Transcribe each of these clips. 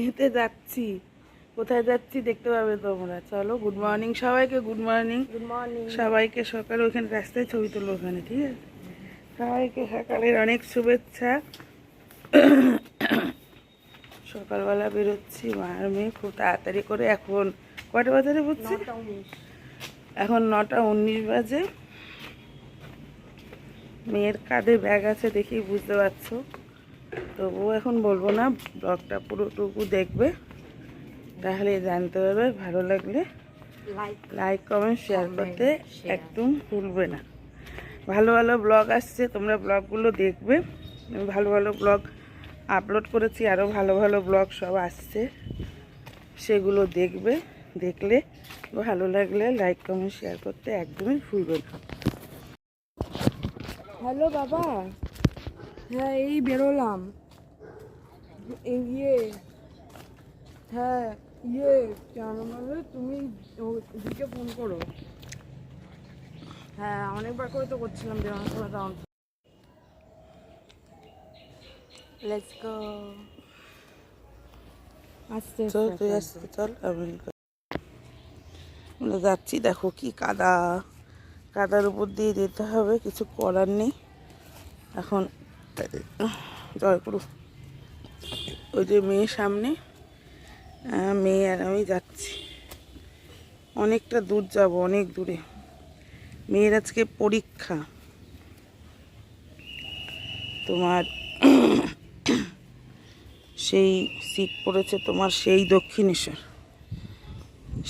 মেহেতে যাচ্ছি। কোথায় যাচ্ছি দেখতে পাবে তোমরা। চলো, গুড মর্নিং সবাইকে। Good morning. গুড মর্নিং সবাইকে সকালে ওখানে রাস্তায় ছবি তুলো ওখানে, ঠিক আছে? সবাইকে সকালের অনেক শুভেচ্ছা। সকালবেলা বেরোচ্ছি মায়ের মেয়ে খুব তাড়াতাড়ি করে। এখন কটা বাজারে বুঝছি? এখন 9:19 বাজে। মেয়ের কাঁধে ব্যাগ আছে দেখেই বুঝতে পারছো। তবুও এখন বলবো না, ব্লগটা পুরোটুকু দেখবে, তাহলে জানতে পারবে। ভালো লাগলে লাইক কমেন্ট শেয়ার করতে একদম ভুলবে না। ভালো ভালো ব্লগ আসছে, তোমরা ব্লগগুলো দেখবে। আমি ভালো ভালো ব্লগ আপলোড করেছি, আরও ভালো ভালো ব্লগ সব আসছে, সেগুলো দেখবে। দেখলে ভালো লাগলে লাইক কমেন্ট শেয়ার করতে একদমই ভুলবে না। হ্যালো বাবা। হ্যাঁ এই বেরোলাম। হ্যাঁ কেন বলে তুমি ওদিকে ফোন করো। হ্যাঁ অনেকবার করে তো করছিলাম বেরোনোর সময়। তখন লেটস গো। চল তুই আসতে, চল। আমরা যাচ্ছি, দেখো কি কাদা। কাদার উপর দিয়ে যেতে হবে, কিছু করার নেই। এখন জয়পুর ওই যে মেয়ে সামনে, মেয়ে আর আমি যাচ্ছি। অনেকটা দূর যাব, অনেক দূরে। মেয়ের আজকে পরীক্ষা। তোমার সেই সিট পড়েছে তোমার সেই দক্ষিণেশ্বর,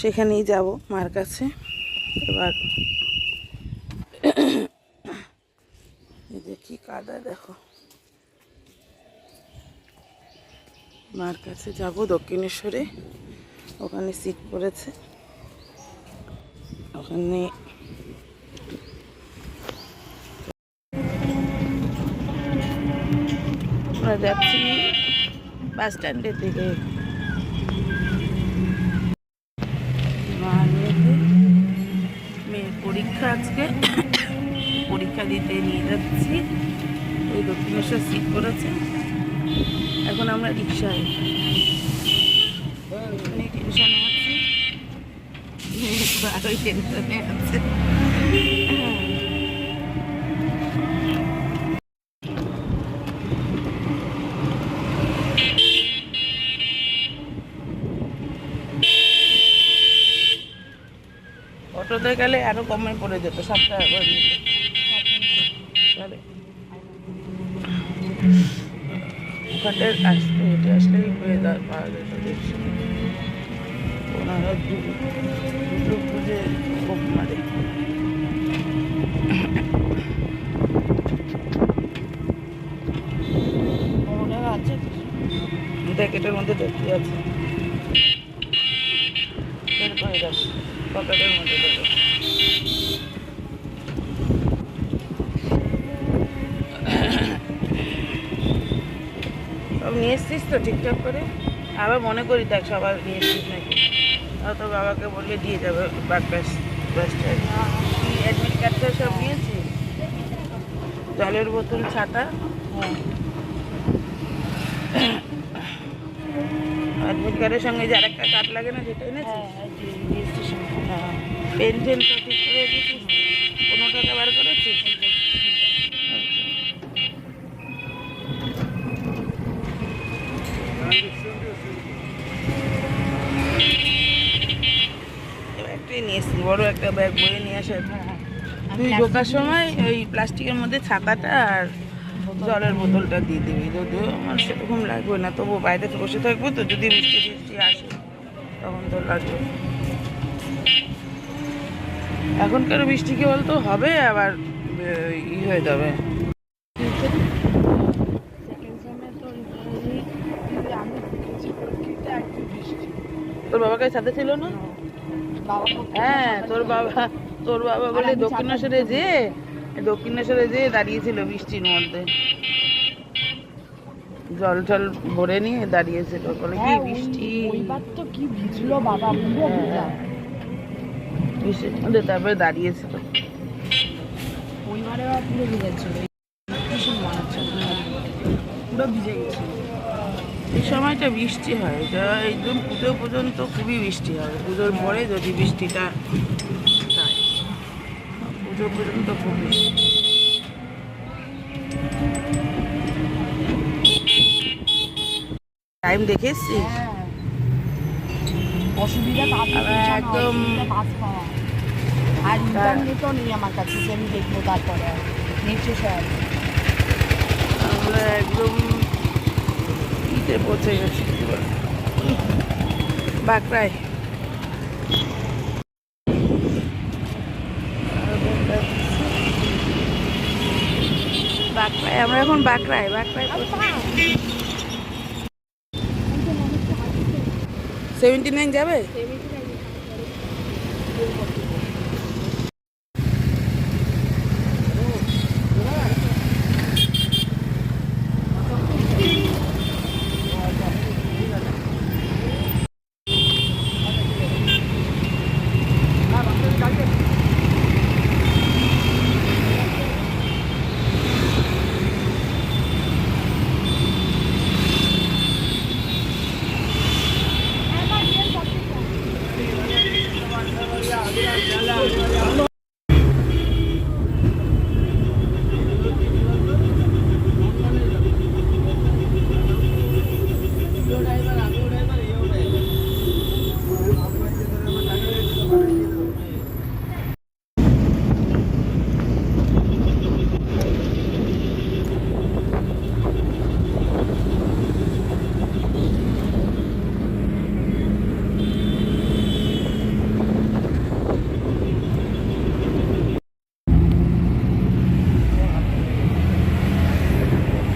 সেখানেই যাব মার কাছে। এবার এই যে কি কাদা দেখো। মার কাছে যাব দক্ষিণেশ্বরে, ওখানে সিট পড়েছে। ওখানে আমরা যাচ্ছি বাস স্ট্যান্ডের দিকে। মেয়ের পরীক্ষা আজকে, পরীক্ষা দিতে নিয়ে যাচ্ছি। ওই দক্ষিণেশ্বর সিট করেছে। এখন আমরা রিক্সায় অনেক টেনশনে আছি, আরোই টেনশনে আছে। অটোতে গেলে আরো কমে পড়ে যেত, 7 টাকা করে নিত। ওখানটায় আসতে হেঁটে আসলেই হয়ে পাওয়া যেত। দেখছি ওনারা দুটো খুঁজে খুব মারে। আছে প্যাকেটের মধ্যে দেখতে আছে, বের করে যাচ্ছে পকেটের মধ্যে দেবে। সব নিয়ে এসছিস তো ঠিকঠাক করে? আবার মনে করি দেখ সবার নিয়ে এসছিস নাকি। তো বাবাকে বললে দিয়ে যাবে বাস স্ট্যান্ড। অ্যাডমিট কার্ডটা সব নিয়েছি, জলের বোতল, ছাতা। অ্যাডমিট কার্ডের সঙ্গে যে আরেকটা কার্ড লাগে না, যেটা এনেছিস? হ্যাঁ। পেন টেন তো ঠিক করে দিয়েছিস? 15 টাকা বার করেছিস? ব্যাগটাই নিয়ে এসেছি, বড় একটা ব্যাগ বয়ে নিয়ে আসা। তুই ঢোকার সময় ওই প্লাস্টিকের মধ্যে ছাতাটা আর জলের বোতলটা দিয়ে দিবি। যদিও আমার সেরকম লাগবে না, তবু বাইরে বসে থাকবো তো, যদি বৃষ্টি টিষ্টি আসে তখন তো লাগবে। এখনকার বৃষ্টি কি বলতো হবে, আবার ই হয়ে যাবে। তোর বাবাকে সাথে ছিল না? হ্যাঁ, তোর বাবা বলে দক্ষিণেশ্বরে যেয়ে দাঁড়িয়েছিল বৃষ্টির মধ্যে, জল টল ভরে নিয়ে দাঁড়িয়েছিল। বলে কি বৃষ্টি, তো কি ভিজলো বাবা, বৃষ্টির মধ্যে তারপরে দাঁড়িয়েছিল। ওইবারে পুরো ভিজেছিল, পুরো ভিজে গেছিল। এই সময়টা বৃষ্টি হয়, যা একদম পুজো পর্যন্ত খুবই বৃষ্টি হবে, পুজোর পরে যদি বৃষ্টিটা যায়, পুজো পর্যন্ত খুব বৃষ্টি। টাইম দেখে এসছি। অসুবিধা একদম বাস পাওয়া আর ইন্টারনেটও নেই আমার কাছে যে আমি দেখবো তারপরে নেচে সব আমরা একদম ইতে পৌঁছে গেছি বাঁকড়ায়। বাঁকড়ায় আমরা এখন বাঁকড়ায় 79 যাবে।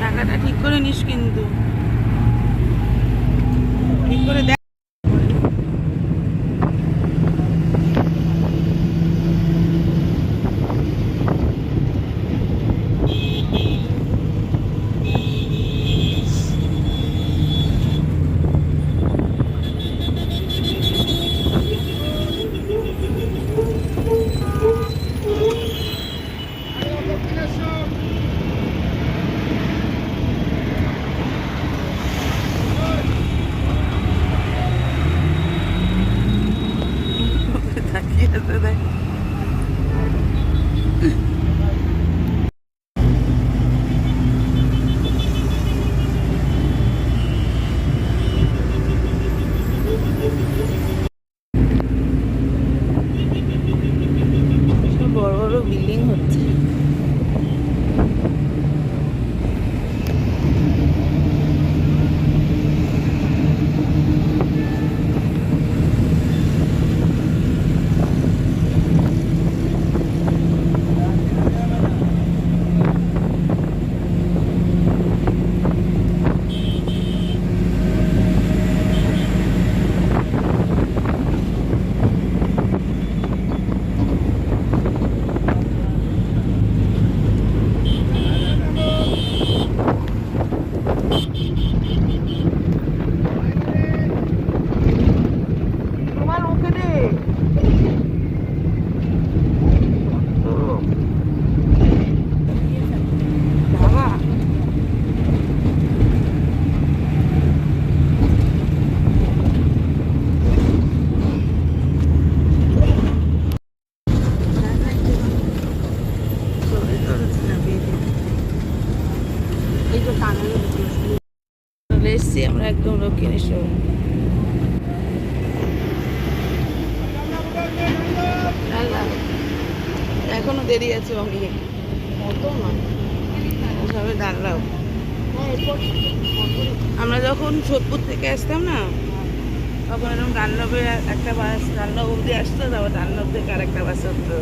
টাকাটা ঠিক করে নিস কিন্তু, ঠিক করে দেখ। তাকিয়ে আছে দেখ। সব বড় বড় বিল্ডিং হচ্ছে। তোমার ওখানে ধাবা এই তো টানেল চলে এসছি আমরা একদম দক্ষিণেশ্বর। এখনো দেরি আছে অনেক, অত নয় ওভাবে দাঁড়াও। হ্যাঁ এরপর আমরা যখন সোদপুর থেকে আসতাম না, তখন এরকম ডানলপে একটা বাস, ডানলপ অবধি আসতো, তারপর ডানলপ থেকে আরেকটা বাস হতো।